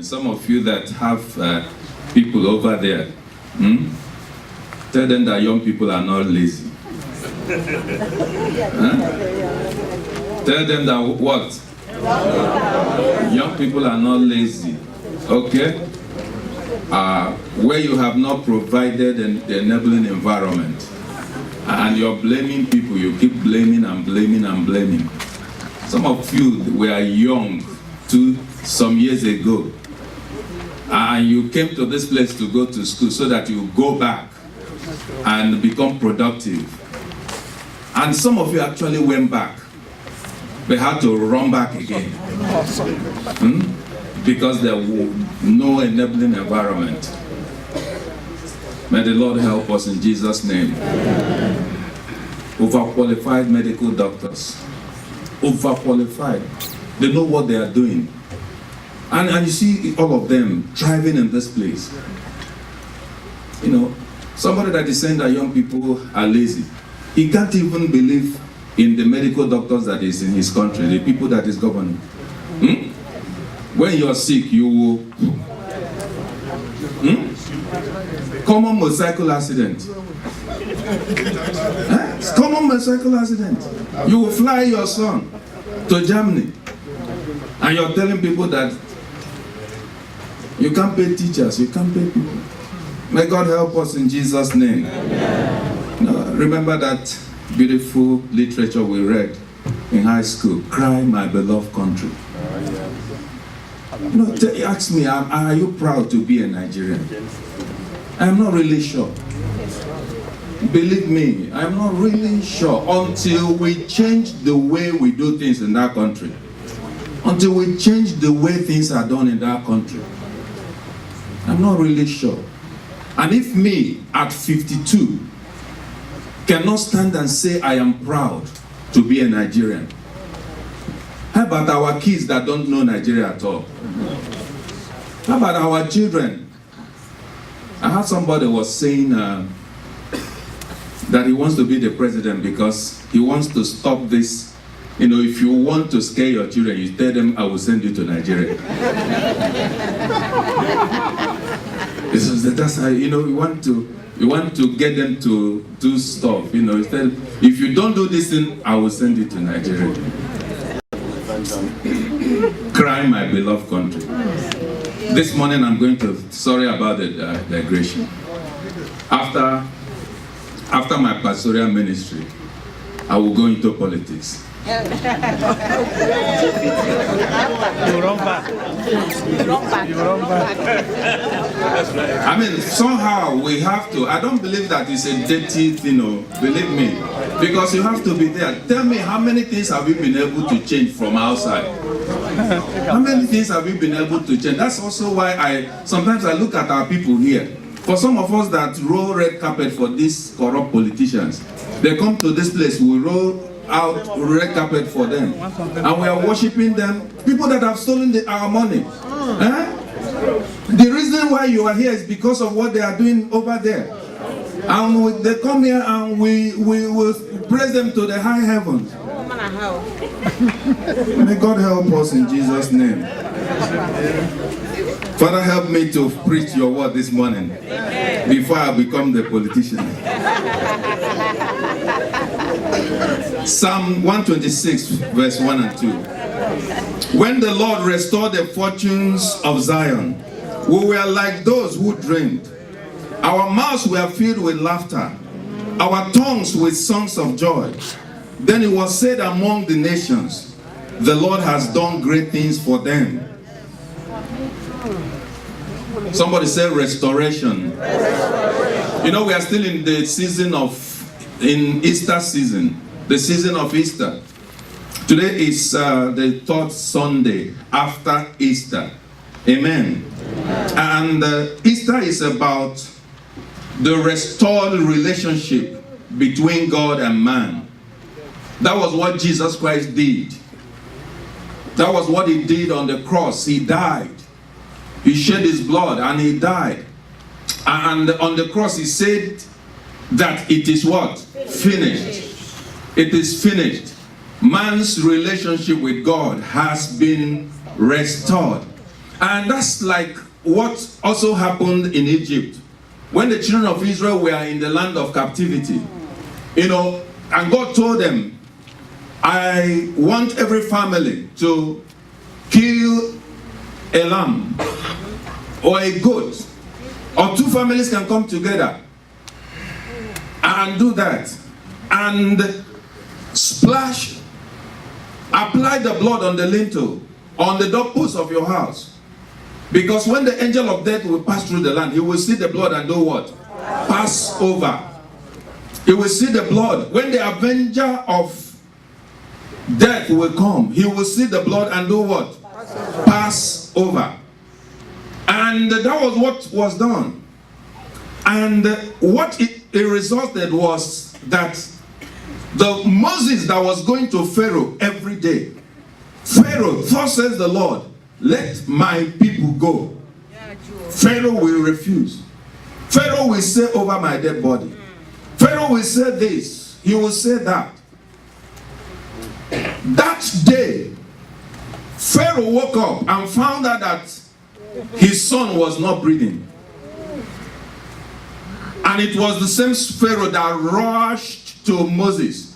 Some of you that have people over there, tell them that young people are not lazy. Tell them that what? Young people are not lazy. Okay? Where you have not provided the enabling environment and you're blaming people, you keep blaming and blaming and blaming. Some of you were young some years ago, and you came to this place to go to school so that you go back and become productive. And some of you actually went back, but had to run back again. Because there was no enabling environment. May the Lord help us in Jesus' name. Overqualified medical doctors. Overqualified. They know what they are doing. And you see all of them thriving in this place. You know, somebody that is saying that young people are lazy, he can't even believe in the medical doctors that is in his country, the people that is governing. When you are sick, you will... Common motorcycle accident. Common motorcycle accident. You will fly your son to Germany, and you're telling people that you can't pay teachers, you can't pay people. May God help us in Jesus' name. No, remember that beautiful literature we read in high school, Cry, My Beloved Country. You know, ask me, are you proud to be a Nigerian? I'm not really sure. Believe me, I'm not really sure until we change the way we do things in that country. Until we change the way things are done in that country. I'm not really sure. And if me, at 52, cannot stand and say I am proud to be a Nigerian, how about our kids that don't know Nigeria at all? How about our children? I heard somebody was saying that he wants to be the president because he wants to stop this. You know, if you want to scare your children, you tell them, I will send you to Nigeria. That's how, you know, you want to get them to do stuff. You know, instead, if you don't do this thing, I will send you to Nigeria. Cry, my beloved country. This morning I'm going to, sorry about the digression. After my pastoral ministry, I will go into politics. You run back. I mean, somehow we have to. I don't believe that it's a dirty thing, you know, believe me. Because you have to be there. Tell me, how many things have you been able to change from outside? How many things have you been able to change? That's also why sometimes I look at our people here. For some of us that roll red carpet for these corrupt politicians, they come to this place, we roll out red carpet for them, and we are worshiping them, people that have stolen our money. The reason why you are here is because of what they are doing over there, and they come here and we will praise them to the high heavens. May God help us in Jesus' name. Father, help me to preach your word this morning before I become the politician. Psalm 126 verse 1 and 2. When the Lord restored the fortunes of Zion, we were like those who dreamed. Our mouths were filled with laughter, our tongues with songs of joy. Then it was said among the nations, the Lord has done great things for them. Somebody say restoration. You know, we are still in the season in Easter season, the season of Easter. Today is the third Sunday after Easter. Amen. And Easter is about the restored relationship between God and man. That was what Jesus Christ did. That was what he did on the cross. He died. He shed his blood and he died. And on the cross he said that it is what? Finished. It is finished. Man's relationship with God has been restored. And that's like what also happened in Egypt. When the children of Israel were in the land of captivity, you know, and God told them, I want every family to kill a lamb or a goat, or two families can come together and do that, and apply the blood on the lintel, on the doorpost of your house. Because when the angel of death will pass through the land, he will see the blood and do what? Pass over. He will see the blood. When the avenger of death will come, he will see the blood and do what? Pass over. And that was what was done. And what it resulted was that the Moses that was going to Pharaoh every day, Pharaoh, thus says the Lord, let my people go. Pharaoh will refuse. Pharaoh will say over my dead body. Pharaoh will say this. He will say that. That day, Pharaoh woke up and found out that his son was not breathing. And it was the same Pharaoh that rushed to Moses.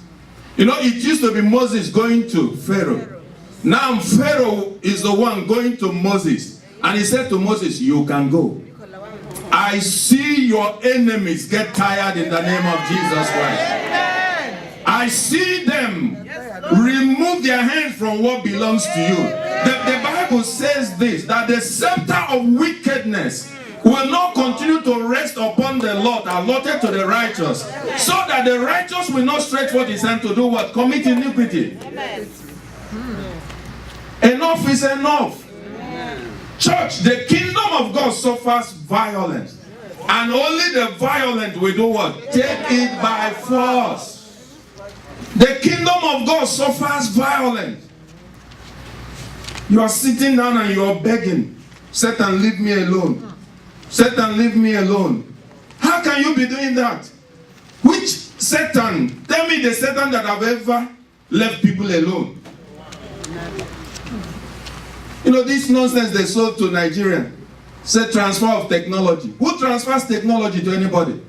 You know, it used to be Moses going to Pharaoh. Now Pharaoh is the one going to Moses. And he said to Moses, you can go. I see your enemies get tired in the name of Jesus Christ. I see them remove their hands from what belongs to you. The Bible says this, that the scepter of wickedness will not continue to rest upon the Lord allotted to the righteous, so that the righteous will not stretch forth his hand to do what? Commit iniquity. Enough is enough. Church, the kingdom of God suffers violence, and only the violent will do what? Take it by force. The kingdom of God suffers violence. You are sitting down and you are begging, Satan, leave me alone. Satan, leave me alone. How can you be doing that? Which Satan? Tell me the Satan that have ever left people alone. You know, this nonsense they sold to Nigeria, said transfer of technology. Who transfers technology to anybody?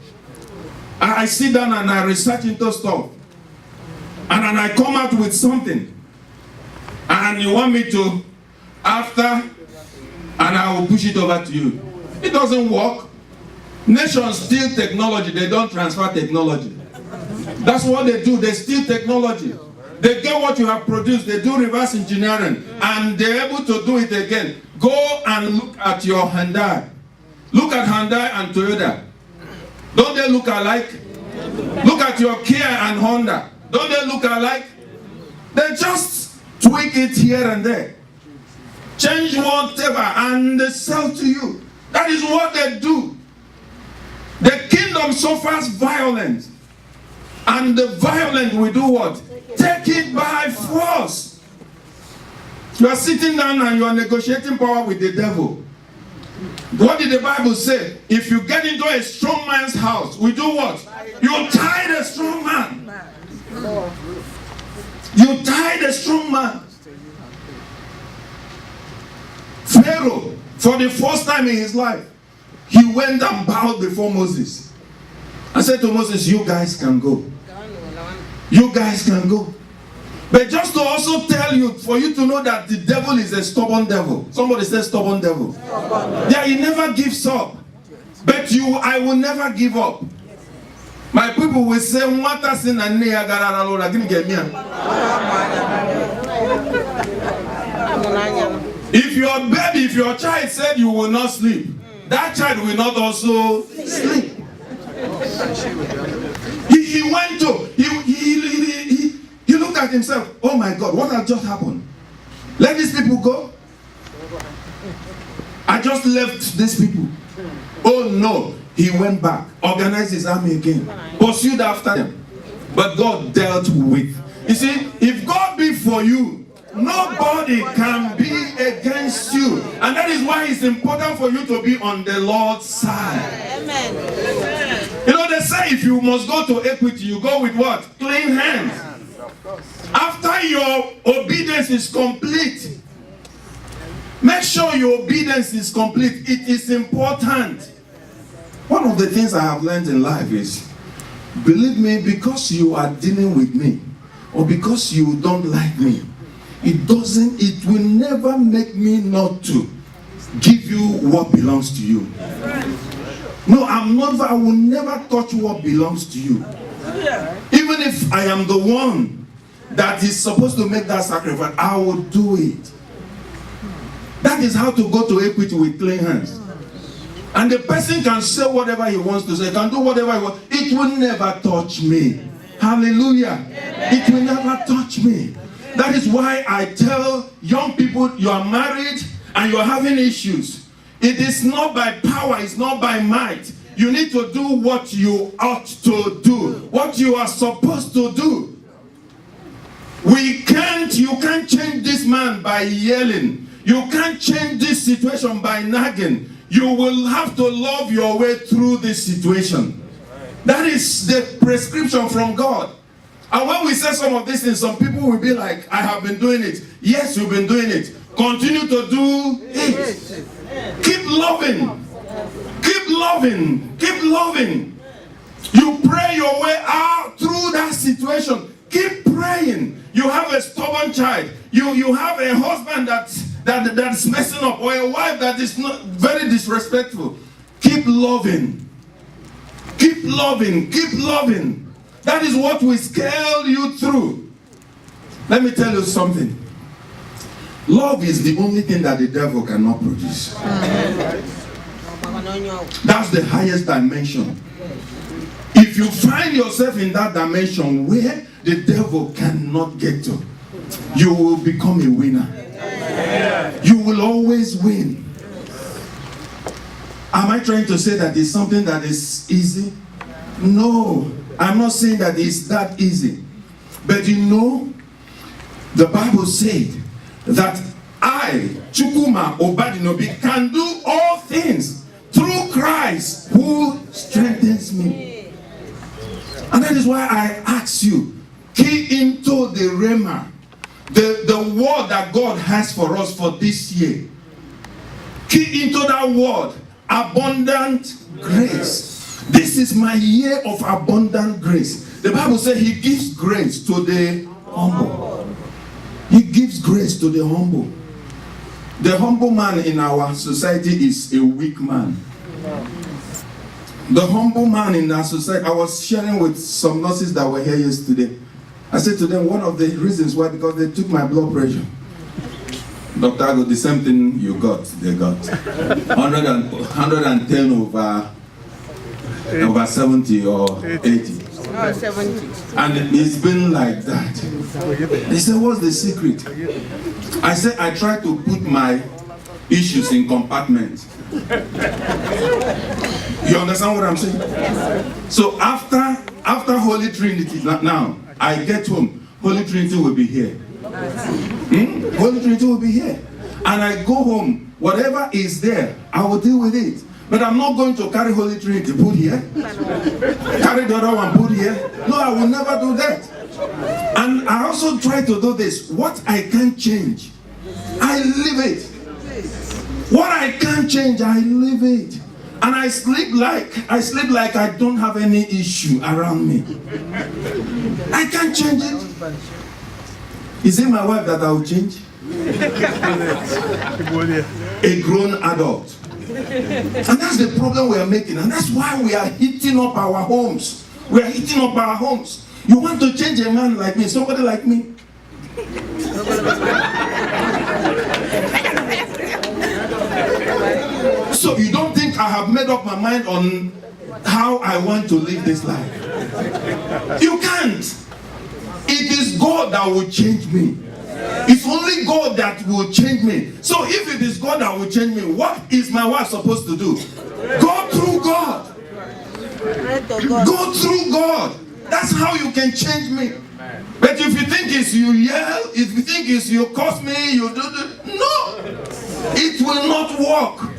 I sit down and I research into stuff, and then I come out with something, and you want me to, after, and I will push it over to you. It doesn't work. Nations steal technology, they don't transfer technology. That's what they do, they steal technology. They get what you have produced, they do reverse engineering, and they're able to do it again. Go and look at your Hyundai. Look at Hyundai and Toyota. Don't they look alike? Look at your Kia and Honda. Don't they look alike? They just tweak it here and there. Change whatever and they sell to you. That is what they do. The kingdom suffers violence, and the violent will do what? Take it by force. You are sitting down and you are negotiating power with the devil. What did the Bible say? If you get into a strong man's house, we do what? You tie the strong man. You tie the strong man. Pharaoh, for the first time in his life, he went and bowed before Moses. I said to Moses, you guys can go. You guys can go. But just to also tell you, for you to know that the devil is a stubborn devil. Somebody says stubborn devil. Yeah, he never gives up. But I will never give up. My people will say, if your baby, if your child said you will not sleep, that child will not also sleep. He went to, he looked at himself. Oh my God, what has just happened? Let these people go. I just left these people. Oh no, he went back, organized his army again, pursued after them. But God dealt with. You see, if God be for you, nobody can be against you. And that is why it's important for you to be on the Lord's side. Amen. You know, they say if you must go to equity, you go with what? Clean hands. After your obedience is complete, Make sure your obedience is complete. It is important. One of the things I have learned in life is, believe me, because you are dealing with me, or because you don't like me, it will never make me not to give you what belongs to you. No, I will never touch what belongs to you. Even if I am the one that is supposed to make that sacrifice, I will do it. That is how to go to equity with clean hands. And the person can say whatever he wants to say, can do whatever he wants. It will never touch me. Hallelujah. It will never touch me. That is why I tell young people, you are married and you are having issues. It is not by power, it's not by might. You need to do what you ought to do, what you are supposed to do. You can't change this man by yelling. You can't change this situation by nagging. You will have to love your way through this situation. That is the prescription from God. And when we say some of these things, some people will be like, I have been doing it. Yes, you've been doing it. Continue to do it. Keep loving. Keep loving. Keep loving. You pray your way out through that situation. Keep praying. You have a stubborn child. You have a husband that's messing up, or a wife that is not very disrespectful. Keep loving. Keep loving. Keep loving. That is what will scale you through. Let me tell you something. Love is the only thing that the devil cannot produce. That's the highest dimension. If you find yourself in that dimension where the devil cannot get to, you will become a winner. You will always win. Am I trying to say that it's something that is easy? No, I'm not saying that it's that easy. But you know, the Bible said that I, Chukwuma Obadinobi, can do all things through Christ who strengthens me. And that is why I ask you, key into the Rhema, the word that God has for us for this year. Key into that word, abundant grace. This is my year of abundant grace. The Bible says he gives grace to the humble. He gives grace to the humble. The humble man in our society is a weak man. The humble man in our society, I was sharing with some nurses that were here yesterday. I said to them, one of the reasons why, because they took my blood pressure. Dr. Ago, the same thing you got, they got. 110 over 70 or 80. 70. And it's been like that. They said, what's the secret? I said, I try to put my issues in compartments. You understand what I'm saying? So after Holy Trinity, now, I get home, Holy Trinity will be here. Holy Trinity will be here. And I go home, whatever is there, I will deal with it. But I'm not going to carry Holy Trinity, put here. Carry the other one, put here. No, I will never do that. And I also try to do this. What I can't change, I leave it. What I can't change, I leave it. And I sleep like I don't have any issue around me. I can't change it. Is it my wife that I will change? A grown adult. And that's the problem we are making. And that's why we are heating up our homes. We are heating up our homes. You want to change a man like me, somebody like me? So you don't think I have made up my mind on how I want to live this life? You can't. It is God that will change me. It's only God that will change me. So if it is God that will change me, what is my wife supposed to do? Go through God. Go through God. That's how you can change me. But if you think it's you yell, if you think it's you curse me, you do no. It will not work.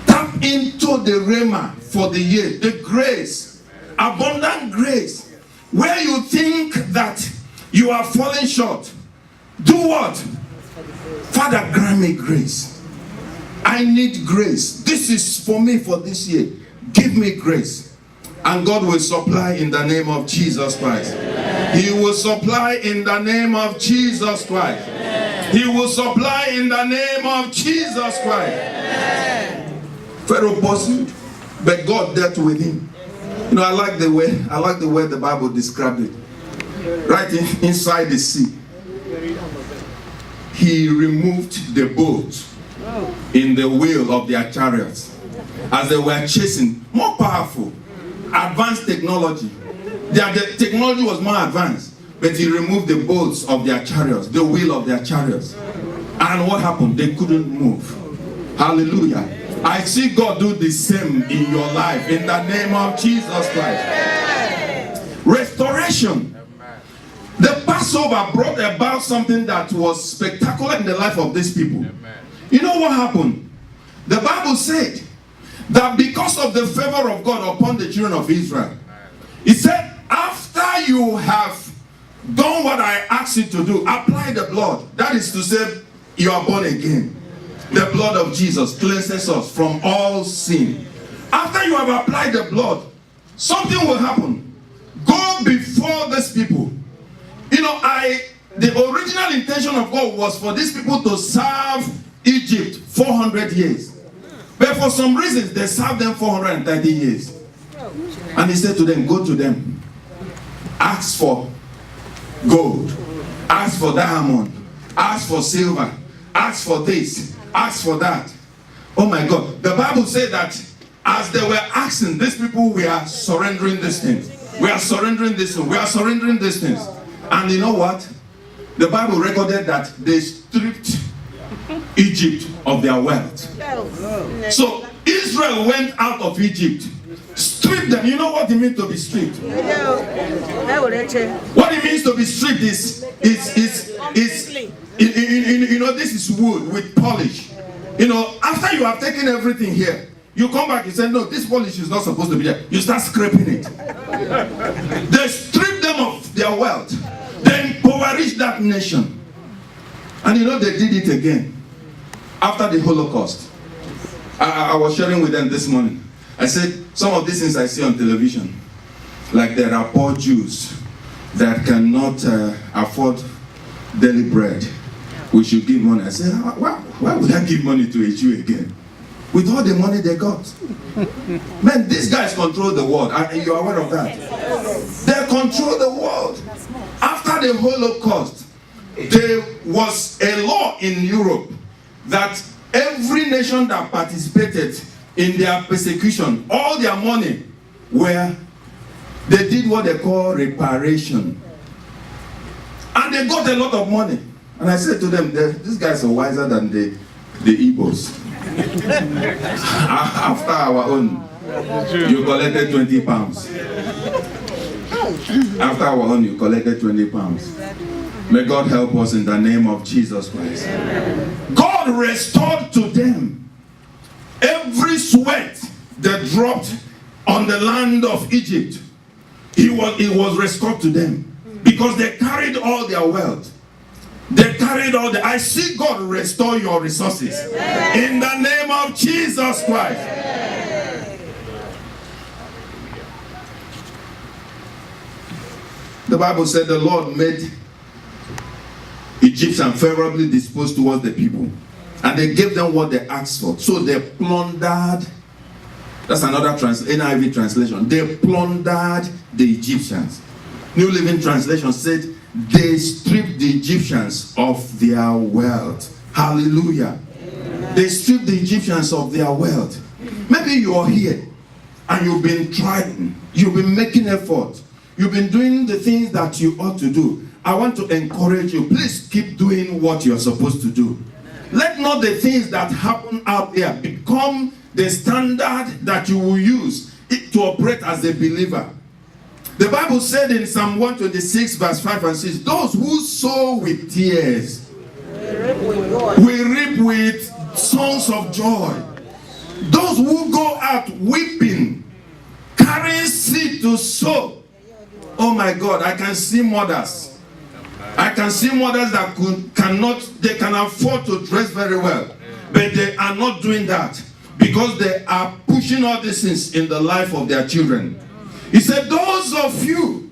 Tap into the Rhema for the year, the grace, abundant grace. Where you think that you are falling short, do what? Father, grant me grace. I need grace. This is for me for this year. Give me grace. And God will supply in the name of Jesus Christ. He will supply in the name of Jesus Christ. He will supply in the name of Jesus Christ. Pharaoh pursued, but God dealt with him. You know, I like the way the Bible described it. Right inside the sea, he removed the boat in the wheel of their chariots as they were chasing. More powerful, advanced technology. The technology was more advanced, but he removed the bolts of their chariots, the wheel of their chariots. And what happened? They couldn't move. Hallelujah. I see God do the same in your life in the name of Jesus Christ. Restoration. The Passover brought about something that was spectacular in the life of these people. You know what happened? The Bible said that because of the favor of God upon the children of Israel, it said, after you have done what I asked you to do, apply the blood. That is to say, you are born again. The blood of Jesus cleanses us from all sin. After you have applied the blood, something will happen. Go before these people. You know, the original intention of God was for these people to serve Egypt 400 years. But for some reasons, they served them 430 years. And he said to them, go to them. Ask for gold. Ask for diamond. Ask for silver. Ask for this. Ask for that. Oh my God. The Bible said that as they were asking, these people were surrendering these things. We are surrendering this thing. We are surrendering these things. And you know what? The Bible recorded that they stripped Egypt of their wealth. So Israel went out of Egypt, stripped them. You know what it means to be stripped? What it means to be stripped is you know, this is wood with polish. You know, after you have taken everything here, you come back and say, no, this polish is not supposed to be there. You start scraping it. They stripped them of their wealth. They impoverished that nation. And you know, they did it again after the Holocaust. I was sharing with them this morning. I said, some of these things I see on television, like there are poor Jews that cannot afford daily bread. We should give money. I said, why would I give money to a Jew again? With all the money they got. Man, these guys control the world. And you're aware of that. They control the world. After the Holocaust, there was a law in Europe that every nation that participated in their persecution, all their money, they did what they call reparation. And they got a lot of money. And I said to them, these guys are wiser than the Igbos. After our own, you collected 20 pounds. After our own, you collected 20 pounds. May God help us in the name of Jesus Christ. God restored to them every sweat they dropped on the land of Egypt. It was restored to them because they carried all their wealth. They carried all the... I see God restore your resources in the name of Jesus Christ. The Bible said the Lord made Egyptians favorably disposed towards the people, and they gave them what they asked for. So they plundered. That's another NIV translation. They plundered the Egyptians. New Living Translation said they stripped the Egyptians of their wealth. Hallelujah. Amen. They stripped the Egyptians of their wealth. Maybe you are here and you've been trying, you've been making effort, you've been doing the things that you ought to do. I want to encourage you, please keep doing what you're supposed to do. Let not the things that happen out there become the standard that you will use to operate as a believer. The Bible said in Psalm 126 verse 5 and 6, those who sow with tears will reap with songs of joy. Those who go out weeping, carrying seed to sow. Oh my God, I can see mothers I can see mothers that they can afford to dress very well, but they are not doing that because they are pushing all these things in the life of their children. He said, those of you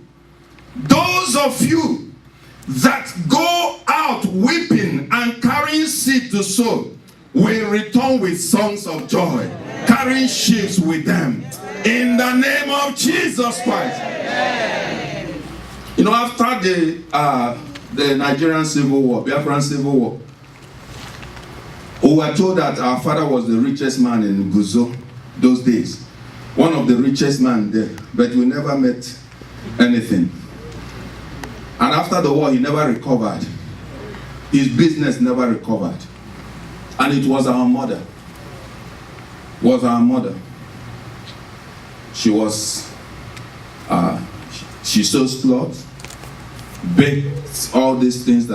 that go out weeping and carrying seed to sow will return with songs of joy, carrying sheaves with them. In the name of Jesus Christ. You know, after the Nigerian Civil War, Biafran Civil War, we were told that our father was the richest man in Guzo those days. One of the richest men there, but we never met anything. And after the war, he never recovered. His business never recovered. And it was our mother. She was, she sews clothes, bakes all these things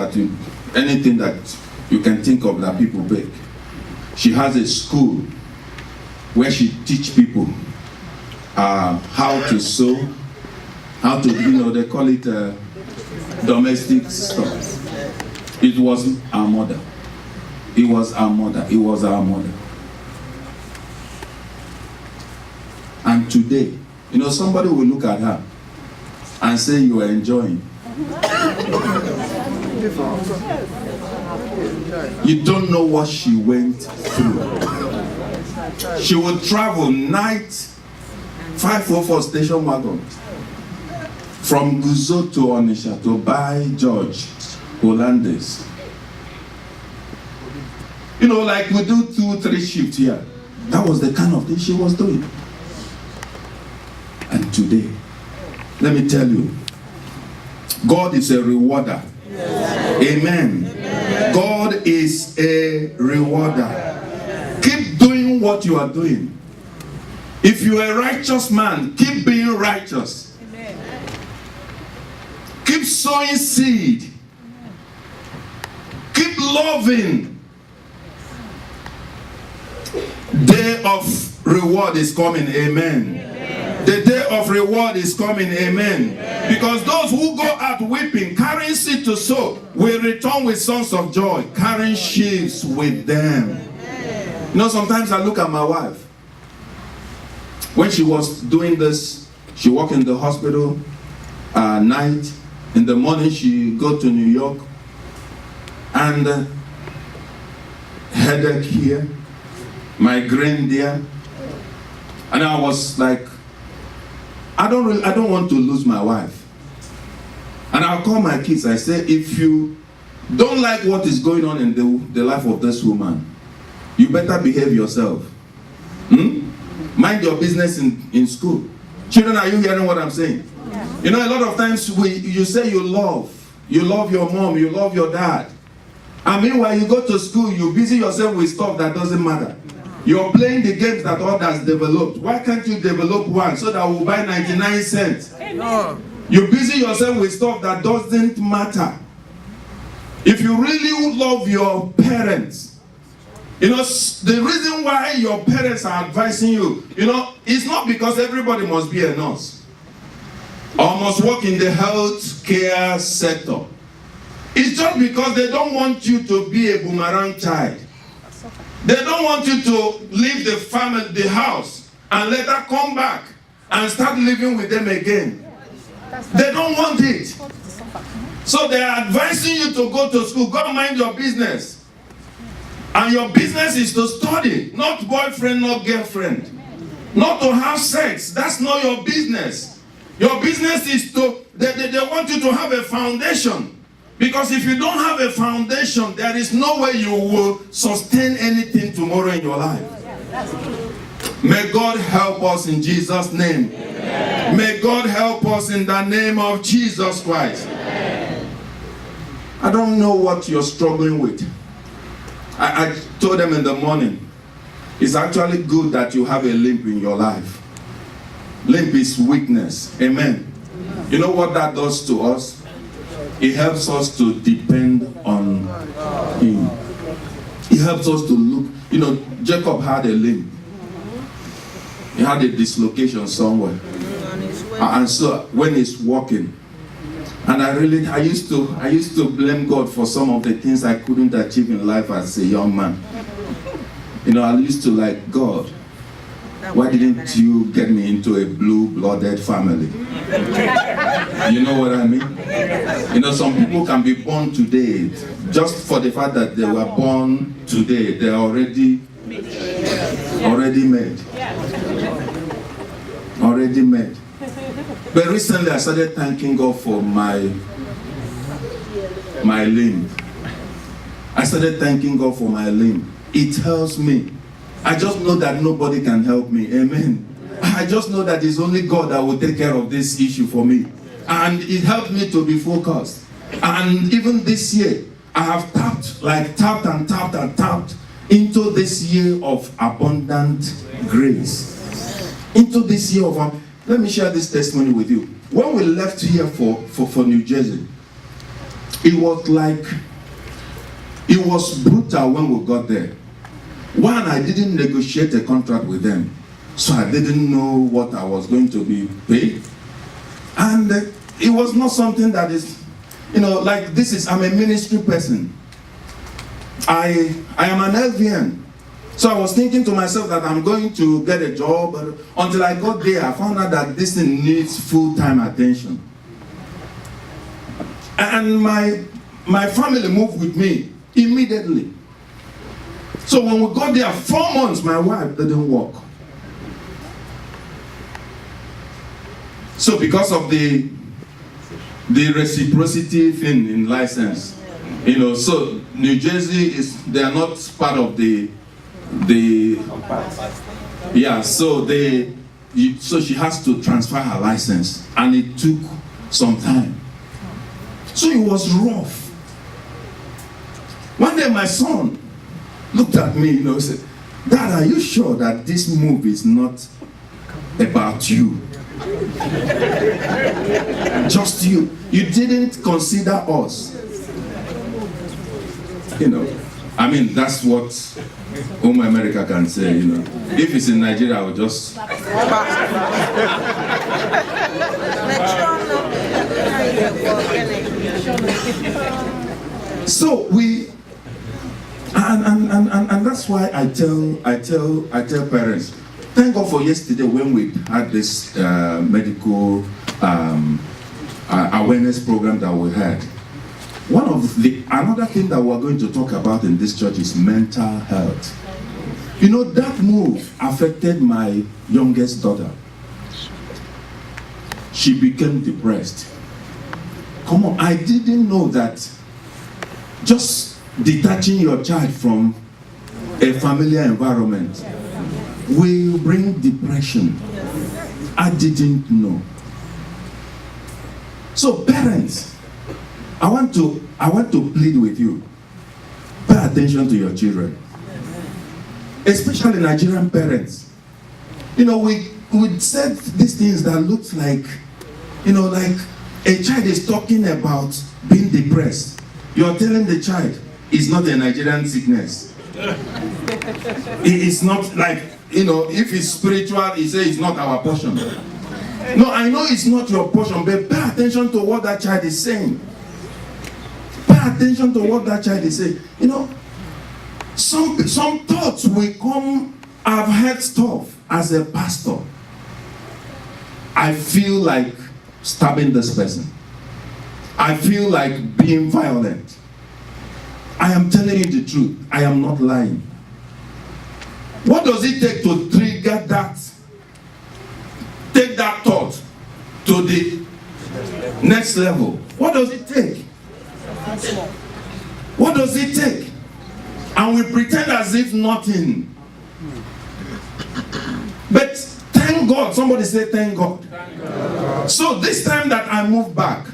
anything that you can think of that people bake. She has a school where she teach people how to sew, how to, they call it domestic stuff. It was our mother. It was our mother. And today, somebody will look at her and say, you are enjoying. You don't know what she went through. She would travel night 504 station wagon from Guzo to Onitsha to buy George Hollandaise. Like we do 2-3 shifts here. That was the kind of thing she was doing. And today, let me tell you, God is a rewarder. Yes. Amen. Yes. God is a rewarder. Keep doing what you are doing. If you are a righteous man, keep being righteous. Amen. Keep sowing seed. Keep loving. Day of reward is coming. Amen. The day of reward is coming. Amen. Because those who go out weeping, carrying seed to sow, will return with songs of joy, carrying sheaves with them. Sometimes I look at my wife. When she was doing this, she worked in the hospital night. In the morning, she go to New York. And headache here, migraine there. And I was like, I don't want to lose my wife. And I'll call my kids. I say, if you don't like what is going on in the life of this woman, you better behave yourself. Mind your business in school. Children, are you hearing what I'm saying? Yeah. A lot of times you say you love your mom, you love your dad. And meanwhile, you go to school, you busy yourself with stuff that doesn't matter. You're playing the games that others developed. Why can't you develop one so that we'll buy 99 cents? Amen. You busy yourself with stuff that doesn't matter. If you really love your parents, the reason why your parents are advising you, it's not because everybody must be a nurse or must work in the health care sector. It's just because they don't want you to be a boomerang child. They don't want you to leave the family, the house, and later come back and start living with them again. They don't want it. So they are advising you to go to school, go mind your business. And your business is to study, not boyfriend, not girlfriend. Not to have sex. That's not your business. Your business is they want you to have a foundation. Because if you don't have a foundation, there is no way you will sustain anything tomorrow in your life. May God help us in Jesus' name. Amen. May God help us in the name of Jesus Christ. Amen. I don't know what you're struggling with. I told them in the morning, it's actually good that you have a limp in your life. Limp is weakness. Amen. You know what that does to us? It helps us to depend on Him. It helps us to look. Jacob had a limp. He had a dislocation somewhere. And so when he's walking, And I used to blame God for some of the things I couldn't achieve in life as a young man. You know, I used to like, God, why didn't you get me into a blue-blooded family? You know what I mean? You know, some people can be born today, just for the fact that they were born today, they're already made. Already made. But recently I started thanking God for my limb. I started thanking God for my limb. It helps me. I just know that nobody can help me. Amen. I just know that it's only God that will take care of this issue for me. And it helped me to be focused. And even this year, I have tapped into this year of abundant grace. Into this year of, let me share this testimony with you. When we left here for New Jersey, it was brutal when we got there. One, I didn't negotiate a contract with them, so I didn't know what I was going to be paid. And it was not something that is, you know, like I'm a ministry person. I am an LVN. So I was thinking to myself that I'm going to get a job, but until I got there, I found out that this thing needs full-time attention. And my family moved with me immediately. So when we got there, 4 months, my wife didn't work. So because of the reciprocity thing in license, you know, so New Jersey they are not part of so she has to transfer her license, and it took some time. So it was rough. One day my son looked at me, you know, said, "Dad, are you sure that this move is not about you? Just you. You didn't consider us." You know, I mean, that's what Home America can say, you know. If it's in Nigeria, I will just... So and that's why I tell parents, thank God for yesterday when we had this medical awareness program that we had. Another thing that we're going to talk about in this church is mental health. You know, that move affected my youngest daughter. She became depressed. Come on, I didn't know that just detaching your child from a familiar environment will bring depression. I didn't know. So parents, I want to plead with you. Pay attention to your children. Especially Nigerian parents. You know, we said these things that looks like, you know, like a child is talking about being depressed. You're telling the child it's not a Nigerian sickness. It's not like, you know, if it's spiritual, he says it's not our portion. No, I know it's not your portion, but pay attention to what that child is saying. Pay attention to what that child is saying. You know, some thoughts will come. I've heard stuff as a pastor. I feel like stabbing this person. I feel like being violent. I am telling you the truth. I am not lying. What does it take to trigger that? Take that thought to the next level. What does it take? What does it take? And we pretend as if nothing. But thank God. Somebody say thank God. So this time that I moved back,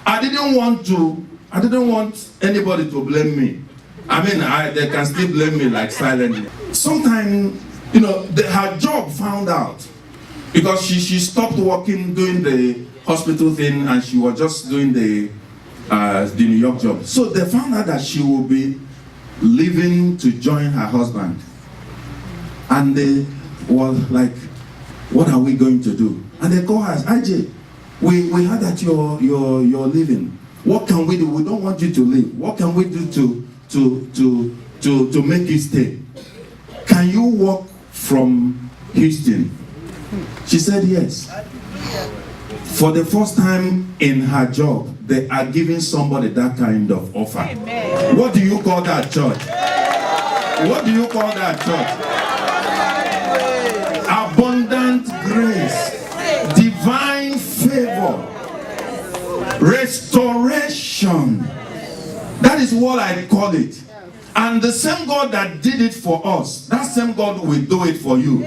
I didn't want anybody to blame me. I mean, they can still blame me like silently. Sometimes, you know, her job found out because she stopped working doing the hospital thing and she was just doing the New York job. So they found out that she will be leaving to join her husband. And they were like, what are we going to do? And they call her, IJ, We heard that you're leaving. What can we do? We don't want you to leave. What can we do to make you stay? Can you walk from Houston? She said yes. For the first time in her job, they are giving somebody that kind of offer. Amen. What do you call that, church? What do you call that, church? Abundant grace, divine favor, restoration. That is what I call it. And the same God that did it for us, that same God will do it for you.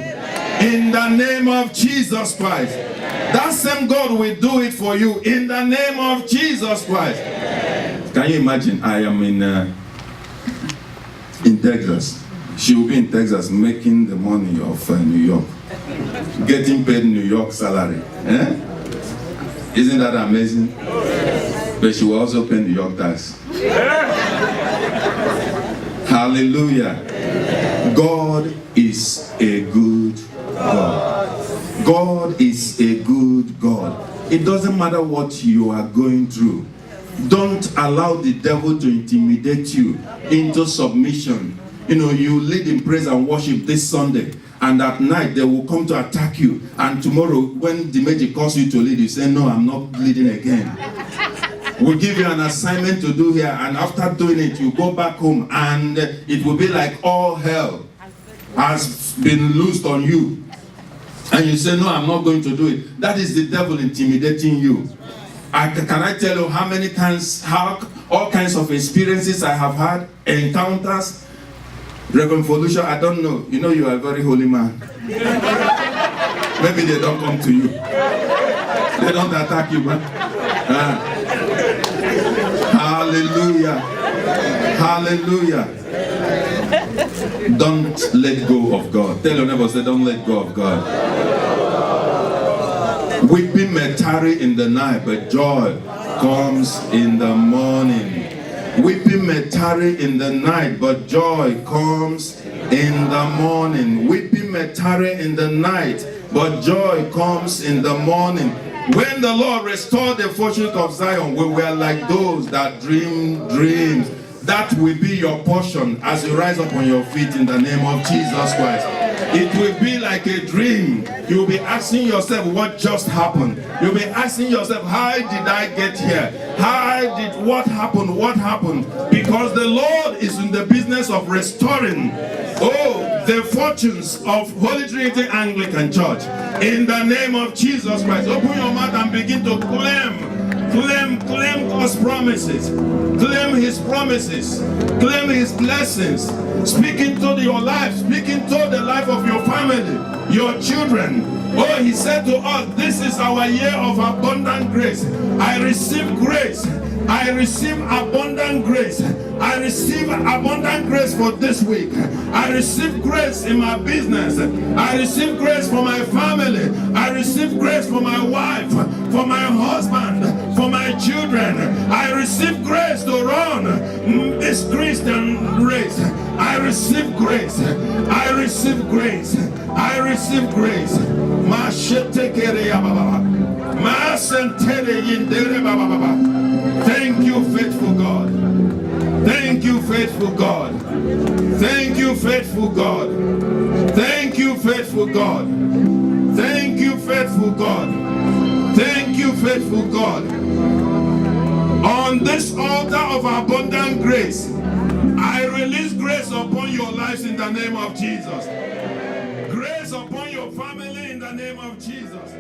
In the name of Jesus Christ. That same God will do it for you. In the name of Jesus Christ. Can you imagine? I am in Texas. She will be in Texas making the money of New York. Getting paid New York salary. Isn't that amazing? But she will also pay New York tax. Hallelujah. God is a good God. God is a good God. It doesn't matter what you are going through. Don't allow the devil to intimidate you into submission. You know, you lead in praise and worship this Sunday, and at night they will come to attack you. And tomorrow, when the major calls you to lead, you say, no, I'm not leading again. We'll give you an assignment to do here, and after doing it, you go back home, and it will be like all hell has been loosed on you. And you say, no, I'm not going to do it. That is the devil intimidating you. Can I tell you how many times, all kinds of experiences I have had, encounters? Reverend Felicia, I don't know. You know you are a very holy man. Maybe they don't come to you. They don't attack you, man. Hallelujah. Hallelujah. Don't let go of God. Tell your neighbor, say, don't let go of God. Weeping may tarry in the night, but joy comes in the morning. Weeping may tarry in the night, but joy comes in the morning. Weeping may tarry in the night, but joy comes in the morning. When the Lord restored the fortunes of Zion, we were like those that dream dreams. That will be your portion as you rise up on your feet in the name of Jesus Christ. It will be like a dream. You'll be asking yourself what just happened. You'll be asking yourself, how did I get here? What happened? What happened? Because the Lord is in the business of restoring, the fortunes of Holy Trinity Anglican Church. In the name of Jesus Christ. Open your mouth and begin to claim God's promises. Claim His promises. Claim His blessings. Speak into your life. Speak into the life of your family, your children. Oh, He said to us, this is our year of abundant grace. I receive grace. I receive abundant grace. I receive abundant grace for this week. I receive grace in my business. I receive grace for my family. I receive grace for my wife, for my husband, for my children. I receive grace to run this Christian race. I receive grace. I receive grace. I receive grace. Thank you, faithful God. Thank you, faithful God. Thank you, faithful God. Thank you, faithful God. Thank you, faithful God. Thank you, faithful God. On this altar of abundant grace, I release grace upon your lives in the name of Jesus. Grace upon your family in the name of Jesus.